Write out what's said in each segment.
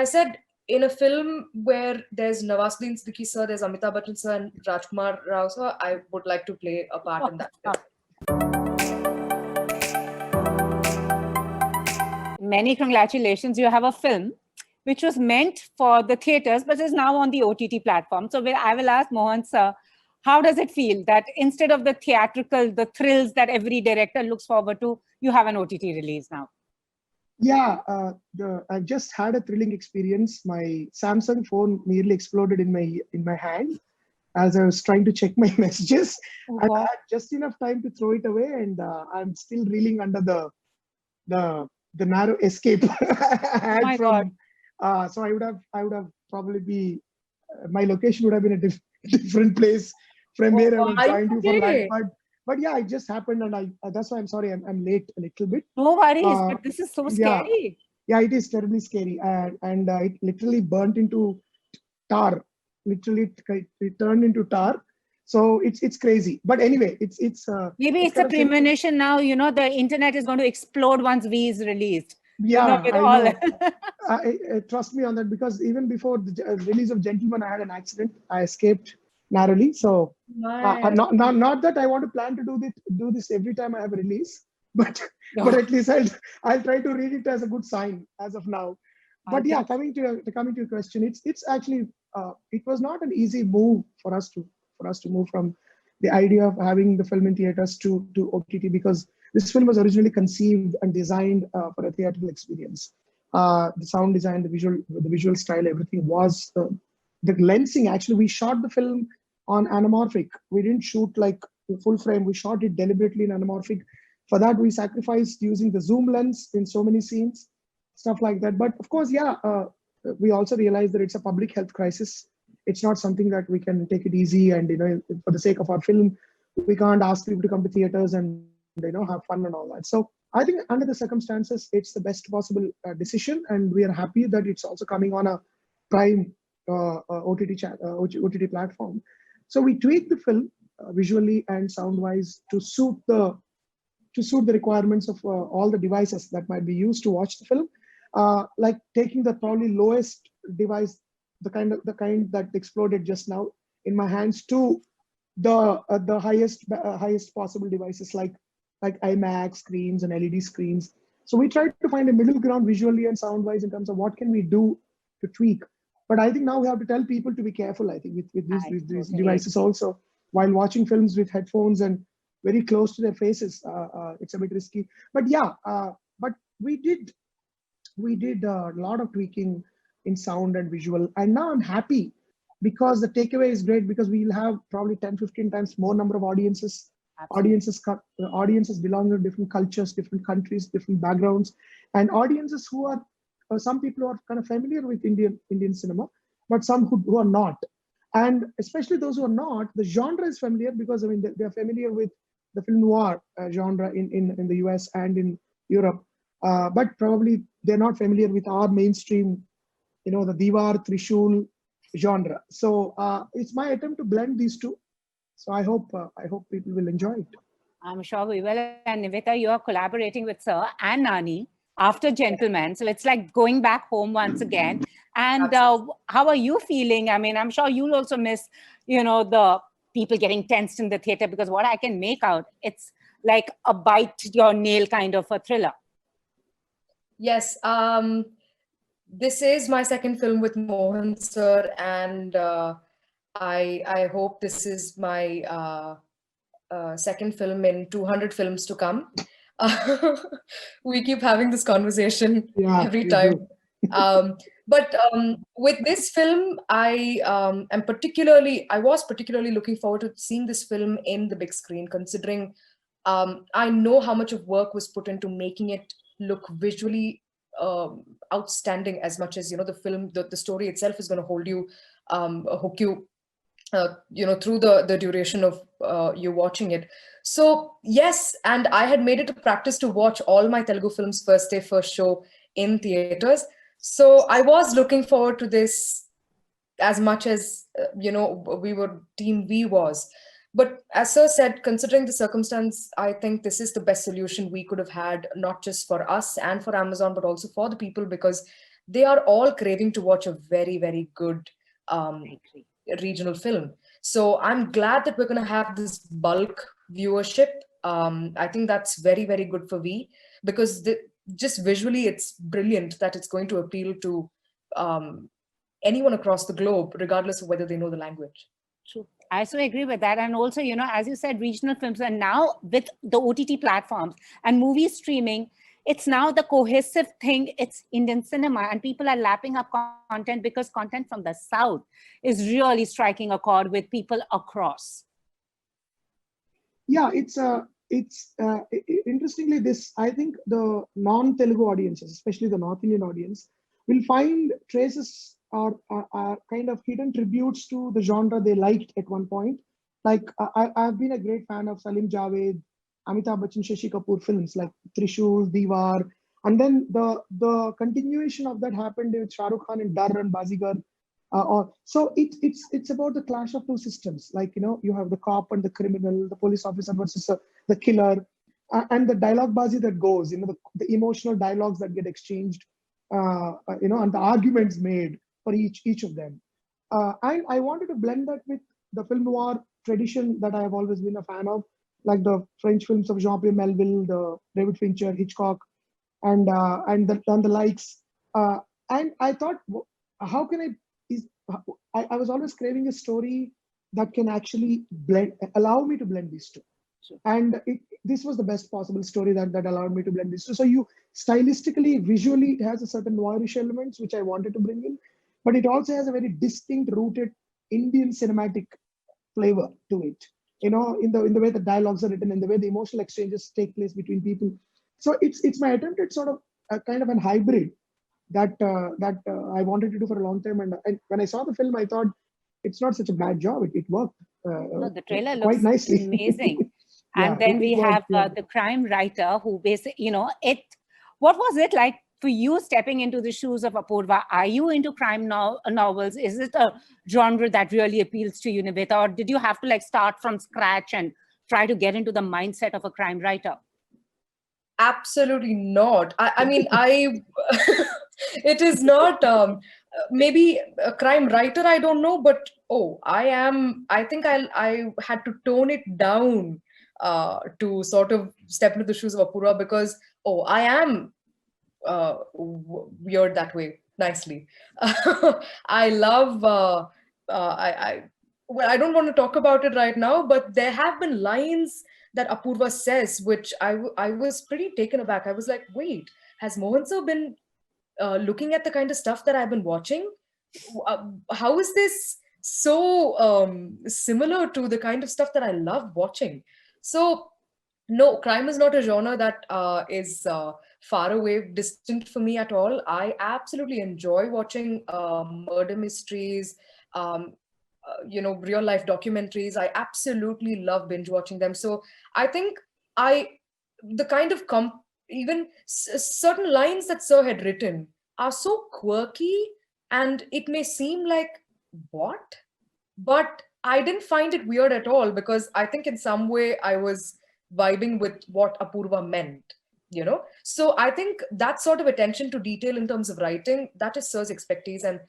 I said, in a film where there's Nawazuddin Siddiqui sir, there's Amitabh Bachchan sir, and Rajkumar Rao sir, I would like to play a part in that film. Many congratulations. You have a film which was meant for the theaters, but is now on the OTT platform. So I will ask Mohan sir, how does it feel that instead of the theatrical, the thrills that every director looks forward to, you have an OTT release now? Yeah, I've just had a thrilling experience. My Samsung phone nearly exploded in my hand as I was trying to check my messages. I had just enough time to throw it away, and I'm still reeling under the narrow escape I had from. So I would have probably my location would have been a different place from where I would have joined you for live. But yeah, it just happened, and that's why I'm sorry I'm late a little bit. No worries, but this is so scary. Yeah, it is terribly scary, and it literally burnt into tar. Literally, it turned into tar. So it's crazy. But anyway, it's maybe it's a premonition now. You know, the internet is going to explode once V is released. Yeah, I know. Trust me on that, because even before the release of Gentleman, I had an accident. I escaped narrowly. So not that I want to plan to do this every time I have a release, but at least I'll try to read it as a good sign as of now. But yeah, coming to your question, it's actually it was not an easy move for us to move from the idea of having the film in theaters to OTT, because this film was originally conceived and designed for a theatrical experience. The sound design, the visual style, everything was the lensing. Actually, we shot the film on anamorphic. We didn't shoot like full frame. We shot it deliberately in anamorphic. For that, we sacrificed using the zoom lens in so many scenes, stuff like that. But of course, yeah, we also realized that it's a public health crisis. It's not something that we can take it easy and, for the sake of our film, we can't ask people to come to theaters and, have fun and all that. So I think under the circumstances, it's the best possible decision. And we are happy that it's also coming on a prime OTT platform. So we tweaked the film visually and sound-wise to suit the requirements of all the devices that might be used to watch the film. Like taking the probably lowest device, the kind that exploded just now in my hands, to the highest possible devices like IMAX screens and LED screens. So we tried to find a middle ground visually and sound-wise in terms of what can we do to tweak. But I think now we have to tell people to be careful, I think, with these devices also. While watching films with headphones and very close to their faces, it's a bit risky. But yeah, but we did a lot of tweaking in sound and visual. And now I'm happy because the takeaway is great, because we'll have probably 10, 15 times more number of audiences. Audiences belong to different cultures, different countries, different backgrounds, and audiences who are some people who are kind of familiar with Indian cinema, but some who are not. And especially those who are not, the genre is familiar because they're familiar with the film noir genre in the US and in Europe, but probably they're not familiar with our mainstream, the Deewar, Trishul genre. So it's my attempt to blend these two. So I hope people will enjoy it. I'm sure we will. And Nivetha, you are collaborating with Sir and Nani after Gentleman. So it's like going back home once again. And how are you feeling? I mean, I'm sure you'll also miss, the people getting tensed in the theater, because what I can make out, it's like a bite your nail kind of a thriller. Yes. This is my second film with Mohan sir, and I hope this is my second film in 200 films to come. We keep having this conversation every time. But with this film, I was particularly looking forward to seeing this film in the big screen, considering I know how much of work was put into making it look visually outstanding, as much as the film, the story itself is going to hold you, hook you, through the duration of you watching it. So yes, and I had made it a practice to watch all my Telugu films first day, first show in theaters. So I was looking forward to this as much as Team V was. But as Sir said, considering the circumstance, I think this is the best solution we could have had, not just for us and for Amazon, but also for the people, because they are all craving to watch a very, very good I agree. regional film. So I'm glad that we're going to have this bulk viewership. I think that's very, very good for V, because just visually it's brilliant that it's going to appeal to anyone across the globe, regardless of whether they know the language. True. I so agree with that. And also, as you said, regional films are now with the OTT platforms and movie streaming, it's now the cohesive thing. It's Indian cinema, and people are lapping up content because content from the South is really striking a chord with people across. Yeah, interestingly, I think the non-Telugu audiences, especially the North Indian audience, will find traces or kind of hidden tributes to the genre they liked at one point. Like I've been a great fan of Salim Javed, Amitabh Bachchan, Shashi Kapoor films like Trishul, Deewar, and then the continuation of that happened with Shah Rukh Khan in Dar and Bazigar. So it's about the clash of two systems. Like, you have the cop and the criminal, the police officer versus the killer, and the dialogue bazi that goes, the emotional dialogues that get exchanged, and the arguments made for each of them. And I wanted to blend that with the film noir tradition that I have always been a fan of, like the French films of Jean-Pierre Melville, the David Fincher, Hitchcock, and the likes. And I thought, how can I was always craving a story that can actually allow me to blend these two. Sure. And this was the best possible story that allowed me to blend these two. So you stylistically, visually, it has a certain noirish elements which I wanted to bring in, but it also has a very distinct, rooted Indian cinematic flavor to it. In the way the dialogues are written and the way the emotional exchanges take place between people. So it's my attempt at sort of a kind of a hybrid that I wanted to do for a long time. And when I saw the film, I thought it's not such a bad job. It worked. No, the trailer quite looks nicely. amazing. Yeah, and then we have the crime writer who basically, what was it like for you stepping into the shoes of Apurva? Are you into crime novels? Is it a genre that really appeals to you, Nivetha? Or did you have to start from scratch and try to get into the mindset of a crime writer? Absolutely not. I mean, it is not maybe a crime writer, I don't know, but I think I had to tone it down to sort of step into the shoes of Apurva, because I am weird that way, nicely. I love well, I don't want to talk about it right now, but there have been lines that Apurva says, which I was pretty taken aback. I was like, wait, has Mohan sir been looking at the kind of stuff that I've been watching? How is this so similar to the kind of stuff that I love watching? So, no, crime is not a genre that is far away, distant for me at all. I absolutely enjoy watching murder mysteries, real life documentaries. I absolutely love binge watching them. So I think the kind of even certain lines that Sir had written are so quirky, and it may seem like, what? But I didn't find it weird at all, because I think in some way I was vibing with what Apurva meant, So I think that sort of attention to detail in terms of writing, that is Sir's expertise and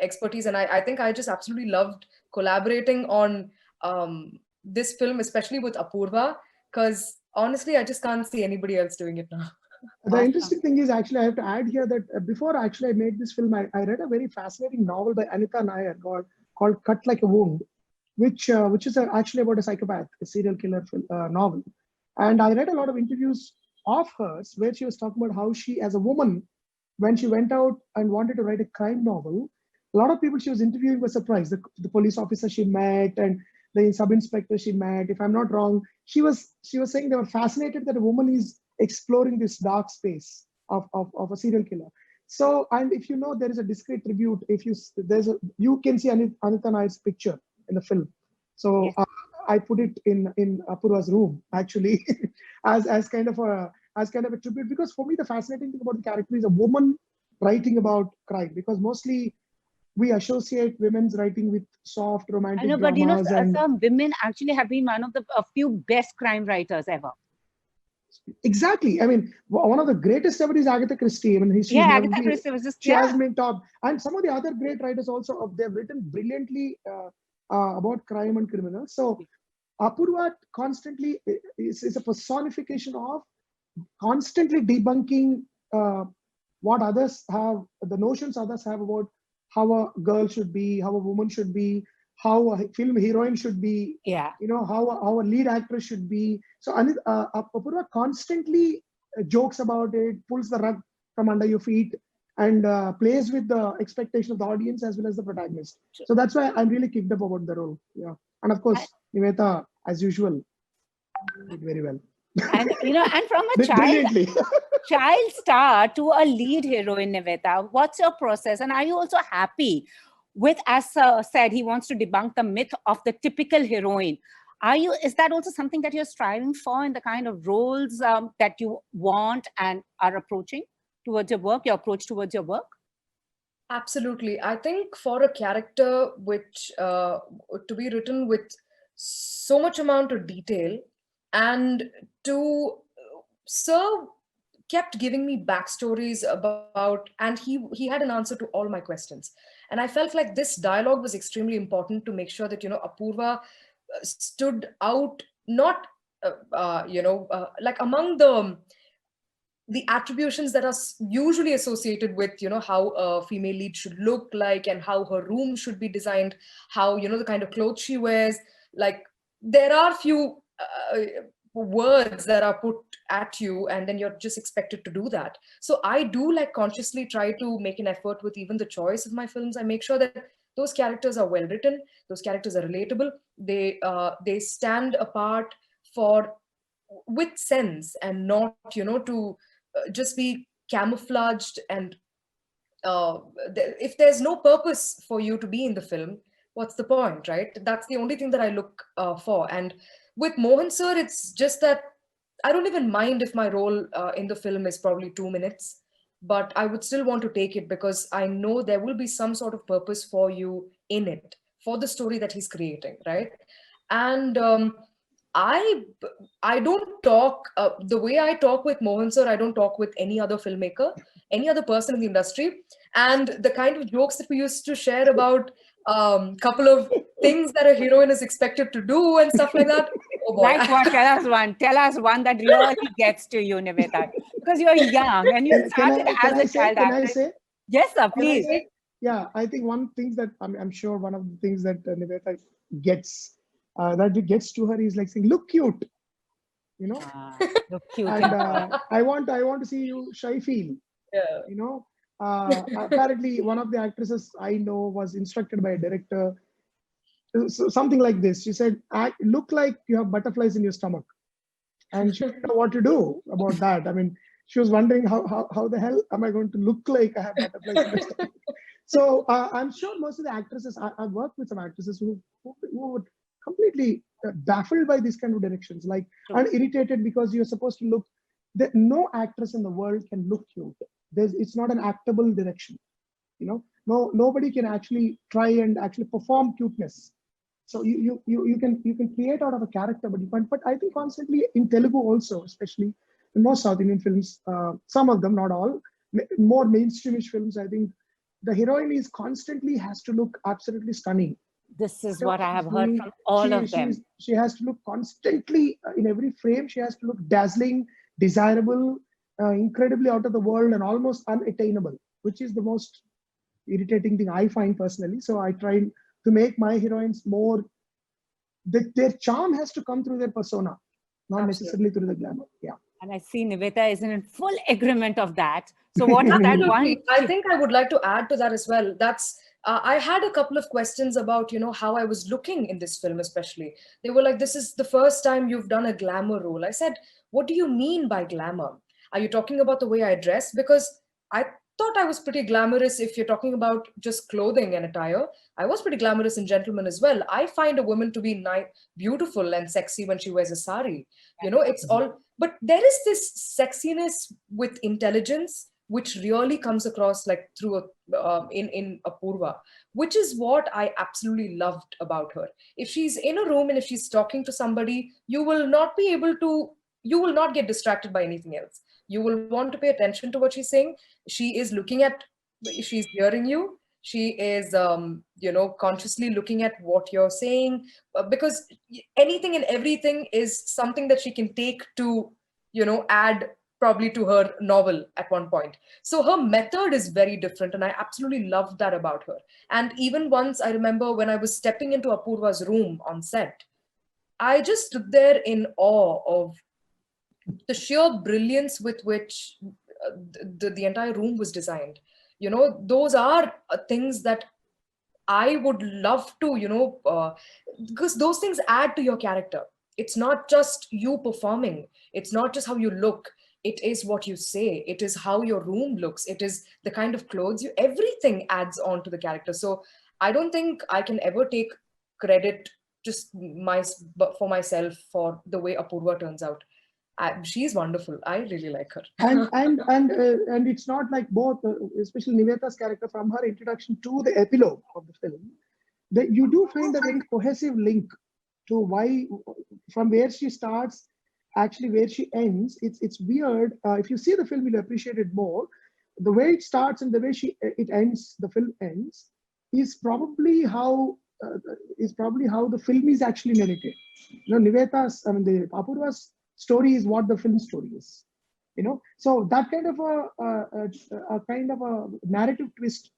expertise. And I think I just absolutely loved collaborating on this film, especially with Apurva, because honestly, I just can't see anybody else doing it now. The interesting thing is, actually, I have to add here that before actually I made this film, I read a very fascinating novel by Anita Nair called Cut Like a Wound, which is actually about a psychopath, a serial killer novel. And I read a lot of interviews of hers where she was talking about how she, as a woman, when she went out and wanted to write a crime novel, a lot of people she was interviewing were surprised. The police officer she met and the sub-inspector she met, if I'm not wrong, she was saying they were fascinated that a woman is exploring this dark space of a serial killer. So, and if there is a discreet tribute, you can see Anita Nair's picture in the film. So yes. I put it in Apurva's room, actually, as kind of a tribute, because for me the fascinating thing about the character is a woman writing about crime, because mostly we associate women's writing with soft romantic dramas. But some women actually have been one of the few best crime writers ever. Exactly. I mean, one of the greatest ever is Agatha Christie. I mean, Agatha Christie was just, she has been top. And some of the other great writers also, they've written brilliantly about crime and criminals. So Apurva constantly is a personification of constantly debunking what others have, the notions others have about how a girl should be, how a woman should be, how a film heroine should be, how a lead actress should be. So Apurva constantly jokes about it, pulls the rug from under your feet, and plays with the expectation of the audience as well as the protagonist. So that's why I'm really kicked up about the role. Yeah, and of course, Nivetha, as usual, did very well. And and from a child star to a lead heroine, Nivetha, what's your process? And are you also happy with, as said, he wants to debunk the myth of the typical heroine? Is that also something that you're striving for in the kind of roles that you want and are approaching towards your work, your approach towards your work? Absolutely. I think for a character which to be written with so much amount of detail, and to Sir kept giving me backstories about, and he had an answer to all my questions. And I felt like this dialogue was extremely important to make sure that, Apurva stood out, not, like among the attributions that are usually associated with, how a female lead should look like and how her room should be designed, how, the kind of clothes she wears. Like, there are few words that are put at you, and then you're just expected to do that. So I do consciously try to make an effort with even the choice of my films. I make sure that those characters are well written, those characters are relatable, they stand apart with sense, and not, to just be camouflaged. And if there's no purpose for you to be in the film, what's the point, right? That's the only thing that I look for. And with Mohan sir, it's just that I don't even mind if my role in the film is probably 2 minutes, but I would still want to take it, because I know there will be some sort of purpose for you in it, for the story that he's creating, right? And I don't talk the way I talk with Mohan sir. I don't talk with any other filmmaker, any other person in the industry. And the kind of jokes that we used to share about couple of things that a heroine is expected to do and stuff like that. Oh boy. Like what? Tell us one that really gets to you, Nivetha, because you're young and you started as a child actress. Can I say? Yes, sir, please. Yeah, I think one thing that I'm sure one of the things that Nivetha gets to her is like saying, "Look cute," Look cute. And I want to see you shy feel. Yeah. Apparently, one of the actresses I know was instructed by a director, so something like this. She said, "Look like you have butterflies in your stomach," and she didn't know what to do about that. I mean, she was wondering how the hell am I going to look like I have butterflies in my stomach? So I'm sure most of the actresses, I've worked with some actresses who would completely baffled by these kind of directions, and irritated, because you're supposed to look. No actress in the world can look cute. It's not an actable direction. Nobody can actually try and actually perform cuteness. So you can create out of a character, but you can't. But I think constantly in Telugu also, especially in most South Indian films, some of them, not all, more mainstreamish films, I think the heroine constantly has to look absolutely stunning. This is what I have heard from all of them. She has to look constantly, in every frame, she has to look dazzling, desirable, incredibly out of the world, and almost unattainable, which is the most irritating thing I find personally. So I try to make my heroines more, their charm has to come through their persona, not necessarily through the glamour. Yeah. And I see Nivetha is in full agreement of that. So what is that one? I think I would like to add to that as well. That's I had a couple of questions about, how I was looking in this film, especially. They were like, "This is the first time you've done a glamour role." I said, "What do you mean by glamour? Are you talking about the way I dress?" Because I thought I was pretty glamorous. If you're talking about just clothing and attire, I was pretty glamorous in Gentlemen as well. I find a woman to be beautiful and sexy when she wears a sari. It's all, but there is this sexiness with intelligence, which really comes across through in Apurva, which is what I absolutely loved about her. If she's in a room and if she's talking to somebody, you will not be able to you will not get distracted by anything else. You will want to pay attention to what she's saying. She is looking at, she's hearing you. She is, consciously looking at what you're saying, because anything and everything is something that she can take to, add probably to her novel at one point. So her method is very different, and I absolutely loved that about her. And even once, I remember when I was stepping into Apurva's room on set, I just stood there in awe of the sheer brilliance with which the entire room was designed. Those are things that I would love to, because those things add to your character. It's not just you performing. It's not just how you look. It is what you say. It is how your room looks. It is the kind of clothes you, everything adds on to the character. So I don't think I can ever take credit just for myself for the way Apurva turns out. She's wonderful. I really like her. And it's not like both, especially Nivetha's character, from her introduction to the epilogue of the film, that you do find a very cohesive link to why, from where she starts, actually where she ends. It's weird. If you see the film, you'll appreciate it more. The way it starts and the way it ends, the film ends, is probably how the film is actually narrated. Nivetha's, the Apurva's story is what the film story is. So that kind of a narrative twist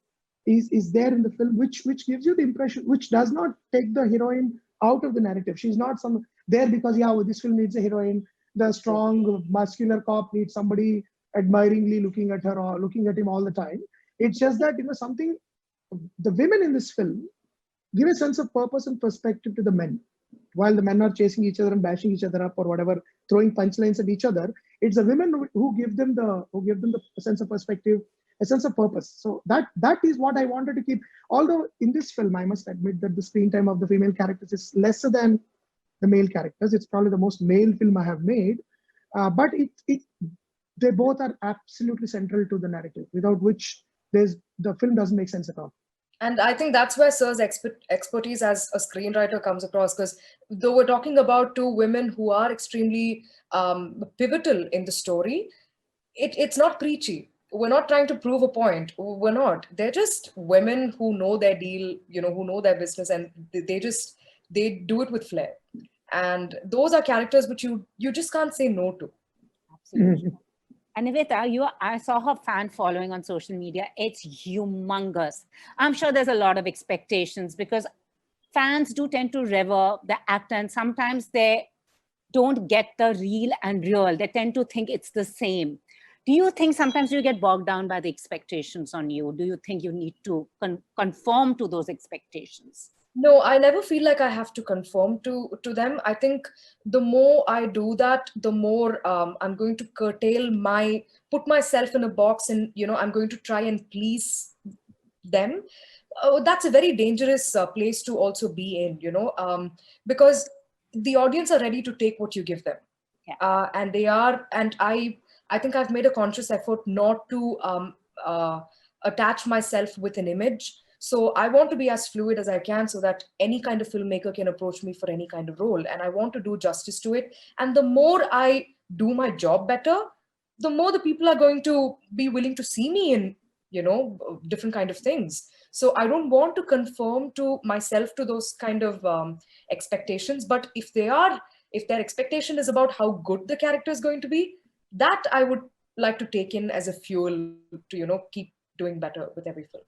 is there in the film, which gives you the impression, which does not take the heroine out of the narrative. She's not there because this film needs a heroine. The strong muscular cop needs somebody admiringly looking at her or looking at him all the time. It's just that something, the women in this film give a sense of purpose and perspective to the men. While the men are chasing each other and bashing each other up or whatever, throwing punchlines at each other, it's the women who give them the sense of perspective, a sense of purpose. So that is what I wanted to keep. Although in this film, I must admit that the screen time of the female characters is lesser than the male characters. It's probably the most male film I have made, but they both are absolutely central to the narrative, without which the film doesn't make sense at all. And I think that's where Sir's expertise as a screenwriter comes across, because though we're talking about two women who are extremely pivotal in the story, it's not preachy. We're not trying to prove a point. We're not. They're just women who know their deal, who know their business, and they do it with flair. And those are characters which you just can't say no to. Absolutely. And Nivetha, I saw her fan following on social media. It's humongous. I'm sure there's a lot of expectations because fans do tend to revere the actor, and sometimes they don't get the real and real. They tend to think it's the same. Do you think sometimes you get bogged down by the expectations on you? Do you think you need to conform to those expectations? No, I never feel like I have to conform to them. I think the more I do that, the more I'm going to put myself in a box, and I'm going to try and please them. That's a very dangerous place to also be in, because the audience are ready to take what you give them. Yeah. And they are, and I think I've made a conscious effort not to attach myself with an image. So I want to be as fluid as I can so that any kind of filmmaker can approach me for any kind of role. And I want to do justice to it. And the more I do my job better, the more the people are going to be willing to see me in, different kind of things. So I don't want to conform to myself to those kind of expectations. But if their expectation is about how good the character is going to be, that I would like to take in as a fuel to, keep doing better with every film.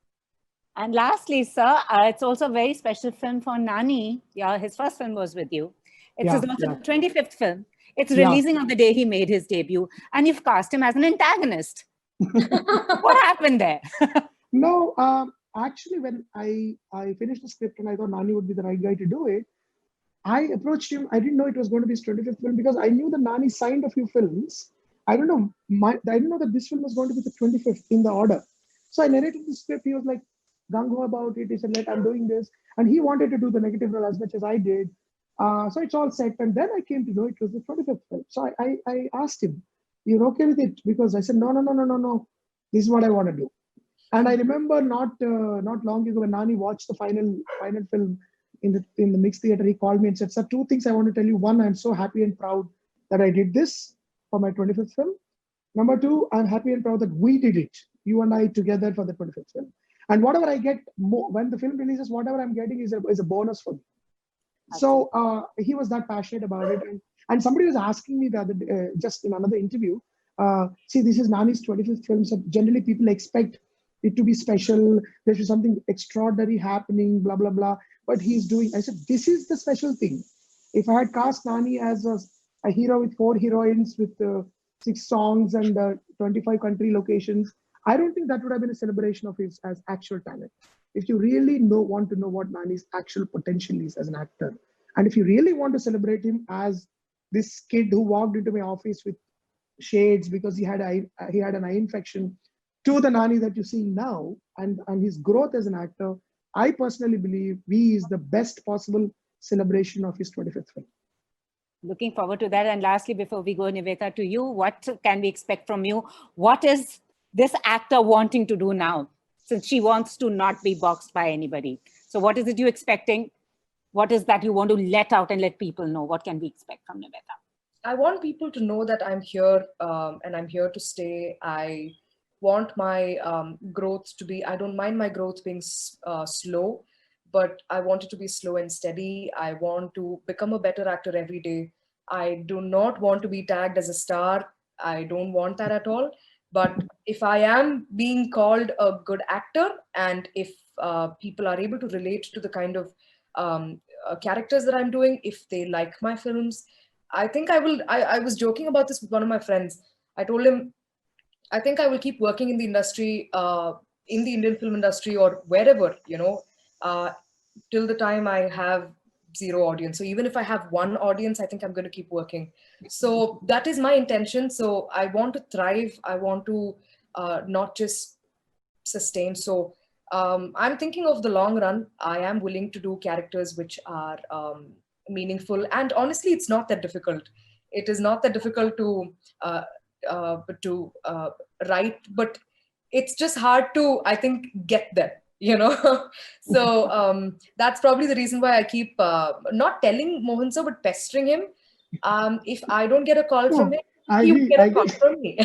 And lastly, sir, it's also a very special film for Nani. Yeah, his first film was with you. It's his 25th film. It's releasing on the day he made his debut. And you've cast him as an antagonist. What happened there? No, actually, when I finished the script and I thought Nani would be the right guy to do it, I approached him. I didn't know it was going to be his 25th film because I knew that Nani signed a few films. I didn't know that this film was going to be the 25th in the order. So I narrated the script. He was like, gung-ho about it. He said, I'm doing this. And he wanted to do the negative role as much as I did. So it's all set. And then I came to know it was the 25th film. So I asked him, you're okay with it? Because I said, no. This is what I want to do. And I remember not long ago when Nani watched the final film in the mixed theater, he called me and said, sir, two things I want to tell you. One, I'm so happy and proud that I did this for my 25th film. Number two, I'm happy and proud that we did it, you and I together, for the 25th film. And whatever I get when the film releases, whatever I'm getting is a bonus for me. So he was that passionate about it. And somebody was asking me the other day, just in another interview, see, this is Nani's 25th film. So generally people expect it to be special. There should be something extraordinary happening, blah, blah, blah. But he's doing, I said, this is the special thing. If I had cast Nani as a hero with 4 heroines with 6 songs and 25 country locations, I don't think that would have been a celebration of his as actual talent. If you really want to know what Nani's actual potential is as an actor, and if you really want to celebrate him as this kid who walked into my office with shades because he had an eye infection, to the Nani that you see now, and his growth as an actor, I personally believe he is the best possible celebration of his 25th film. Looking forward to that. And lastly, before we go, Nivetha, to you, what can we expect from you? What is this actor wanting to do now, since she wants to not be boxed by anybody? So what is it you're expecting? What is that you want to let out and let people know? What can we expect from Nivetha? I want people to know that I'm here and I'm here to stay. I want my growth to be, I don't mind my growth being slow, but I want it to be slow and steady. I want to become a better actor every day. I do not want to be tagged as a star. I don't want that at all. But if I am being called a good actor, and if people are able to relate to the kind of characters that I'm doing, if they like my films, I think I will. I was joking about this with one of my friends. I told him, I think I will keep working in the industry, in the Indian film industry or wherever, till the time I have 0 audience. So even if I have 1 audience, I think I'm going to keep working. So that is my intention. So I want to thrive. I want to not just sustain. So I'm thinking of the long run. I am willing to do characters which are meaningful. And honestly, it's not that difficult. It is not that difficult to write, but it's just hard to, I think, get there. So that's probably the reason why I keep not telling Mohan sir, but pestering him. If I don't get a call from him, he will get a call from me.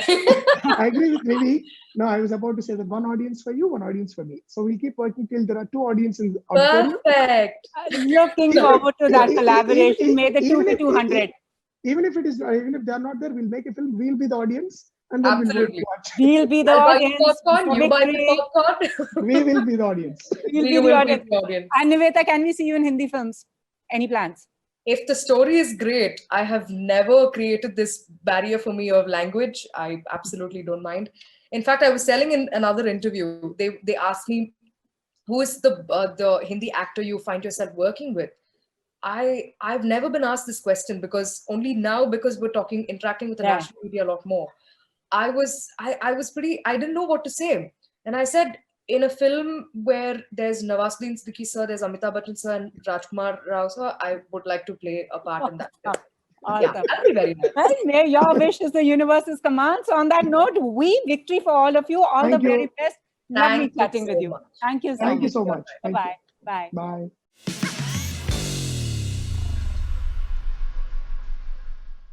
I agree with Vivi. No, I was about to say that 1 audience for you, 1 audience for me. So we'll keep working till there are 2 audiences. Perfect. Looking forward to that collaboration. May the 2 to 200. Even if they're not there, we'll make a film. We'll be the audience. And then Absolutely. We'll be the audience. Popcorn, you buy the popcorn. We will be the audience. We'll be the audience. And Nivetha, can we see you in Hindi films? Any plans? If the story is great, I have never created this barrier for me of language. I absolutely don't mind. In fact, I was telling in another interview, they asked me, who is the Hindi actor you find yourself working with? I've never been asked this question, because only now, because we're interacting with the national media a lot more. I didn't know what to say. And I said, in a film where there's Nawazuddin Siddiqui sir, there's Amitabh Bachchan sir, and Rajkumar Rao sir, I would like to play a part in that film. Yeah, that'd be very nice. Well, may your wish is the universe's command. So on that note, victory for all of you. All the very best. Lovely chatting with you. Thank you so much. Thank you so much. Bye-bye. Bye. Bye.